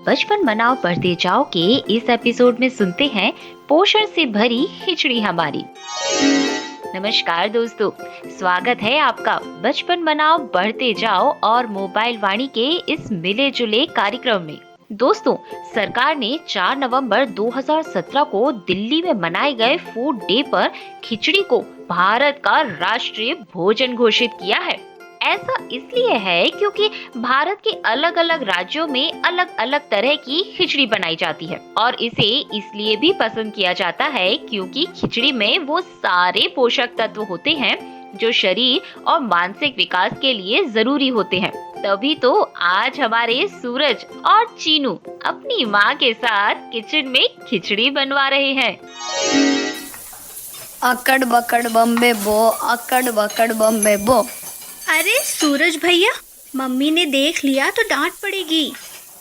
बचपन बनाओ बढ़ते जाओ के इस एपिसोड में सुनते हैं पोषण से भरी खिचड़ी हमारी। नमस्कार दोस्तों, स्वागत है आपका बचपन बनाओ बढ़ते जाओ और मोबाइल वाणी के इस मिले जुले कार्यक्रम में। दोस्तों, सरकार ने 4 नवंबर 2017 को दिल्ली में मनाए गए फूड डे पर खिचड़ी को भारत का राष्ट्रीय भोजन घोषित किया है। ऐसा इसलिए है क्योंकि भारत के अलग अलग राज्यों में अलग अलग तरह की खिचड़ी बनाई जाती है और इसे इसलिए भी पसंद किया जाता है क्योंकि खिचड़ी में वो सारे पोषक तत्व होते हैं जो शरीर और मानसिक विकास के लिए जरूरी होते हैं। तभी तो आज हमारे सूरज और चीनू अपनी माँ के साथ किचन में खिचड़ी बनवा रहे हैं। अकड़ बकड़ बम्बे बो, अकड़ बकड़ बम्बे बो। अरे सूरज भैया, मम्मी ने देख लिया तो डांट पड़ेगी।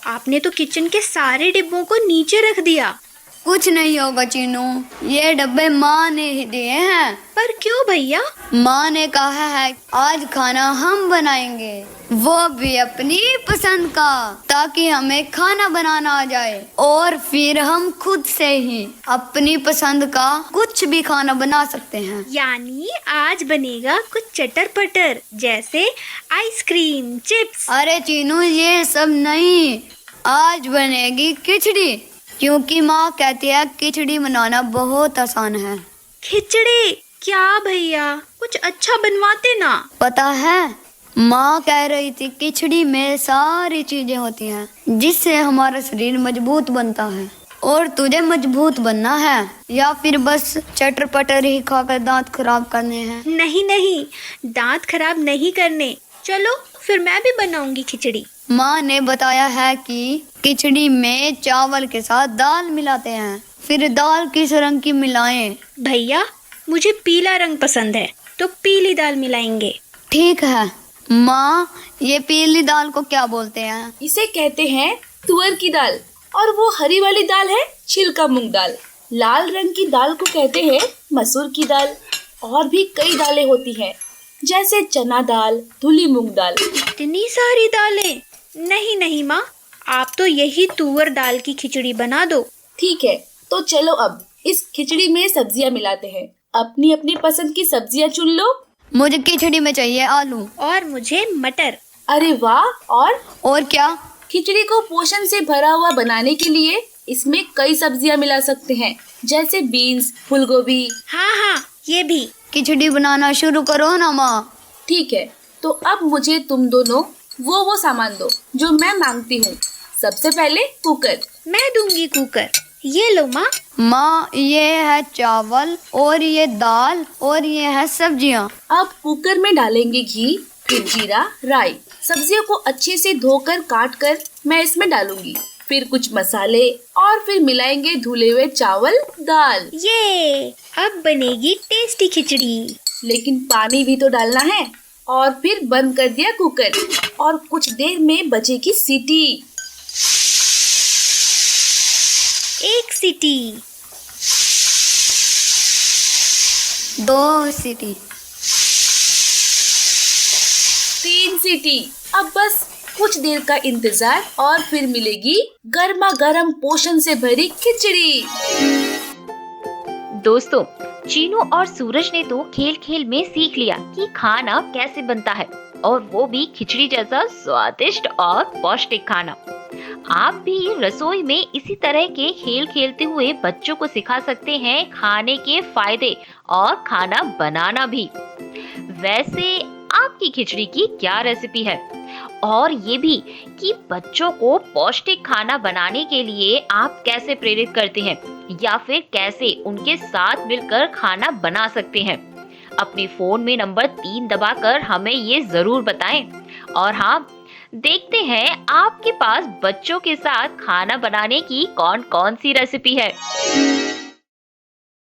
आपने तो किचन के सारे डिब्बों को नीचे रख दिया। कुछ नहीं होगा चीनू, ये डब्बे माँ ने ही दिए हैं। पर क्यों भैया? माँ ने कहा है आज खाना हम बनाएंगे, वो भी अपनी पसंद का, ताकि हमें खाना बनाना आ जाए और फिर हम खुद से ही अपनी पसंद का कुछ भी खाना बना सकते हैं। यानी आज बनेगा कुछ चटर पटर, जैसे आइसक्रीम, चिप्स। अरे चीनू, ये सब नहीं, आज बनेगी खिचड़ी, क्योंकि माँ कहती है खिचड़ी बनाना बहुत आसान है। खिचड़ी? क्या भैया, कुछ अच्छा बनवाते ना। पता है, माँ कह रही थी खिचड़ी में सारी चीजें होती हैं जिससे हमारा शरीर मजबूत बनता है। और तुझे मजबूत बनना है या फिर बस चटर पटर ही खाकर दांत खराब करने हैं? नहीं नहीं, दांत खराब नहीं करने। चलो फिर मैं भी बनाऊंगी खिचड़ी। माँ ने बताया है कि खिचड़ी में चावल के साथ दाल मिलाते हैं, फिर दाल किस रंग की मिलाएं? भैया, मुझे पीला रंग पसंद है, तो पीली दाल मिलाएंगे। ठीक है माँ, ये पीली दाल को क्या बोलते हैं? इसे कहते हैं तुअर की दाल, और वो हरी वाली दाल है छिलका मूंग दाल। लाल रंग की दाल को कहते हैं मसूर की दाल। और भी कई दालें होती हैं, जैसे चना दाल, धुली मूंग दाल। इतनी सारी दालें? नहीं नहीं माँ, आप तो यही तुअर दाल की खिचड़ी बना दो। ठीक है, तो चलो अब इस खिचड़ी में सब्जियां मिलाते हैं। अपनी अपनी पसंद की सब्जियां चुन लो। मुझे खिचड़ी में चाहिए आलू। और मुझे मटर। अरे वाह! और क्या? खिचड़ी को पोषण से भरा हुआ बनाने के लिए इसमें कई सब्जियां मिला सकते हैं, जैसे बीन्स, फूलगोभी। हाँ हाँ, ये भी। खिचड़ी बनाना शुरू करो ना माँ। ठीक है, तो अब मुझे तुम दोनों वो सामान दो जो मैं मांगती हूँ। सबसे पहले कुकर। मैं दूंगी कुकर। ये लो माँ। माँ, ये है चावल और ये दाल और ये है सब्जियाँ। अब कुकर में डालेंगे घी, फिर जीरा, राई। सब्जियों को अच्छे से धोकर काट कर मैं इसमें डालूंगी, फिर कुछ मसाले और फिर मिलाएंगे धुले हुए चावल, दाल। ये अब बनेगी टेस्टी खिचड़ी। लेकिन पानी भी तो डालना है। और फिर बंद कर दिया कुकर और कुछ देर में बजेगी सीटी। 1 सीटी, 2 सीटी, 3 सीटी। अब बस कुछ देर का इंतजार और फिर मिलेगी गर्मा गर्म पोषण से भरी खिचड़ी। दोस्तों, चीनू और सूरज ने तो खेल खेल में सीख लिया कि खाना कैसे बनता है, और वो भी खिचड़ी जैसा स्वादिष्ट और पौष्टिक खाना। आप भी रसोई में इसी तरह के खेल खेलते हुए बच्चों को सिखा सकते हैं खाने के फायदे और खाना बनाना भी। वैसे आपकी खिचड़ी की क्या रेसिपी है? और ये भी कि बच्चों को पौष्टिक खाना बनाने के लिए आप कैसे प्रेरित करते हैं या फिर कैसे उनके साथ मिलकर खाना बना सकते हैं? अपने फोन में नंबर 3 दबाकर हमें ये जरूर बताएं। और हाँ, देखते हैं आपके पास बच्चों के साथ खाना बनाने की कौन कौन सी रेसिपी है।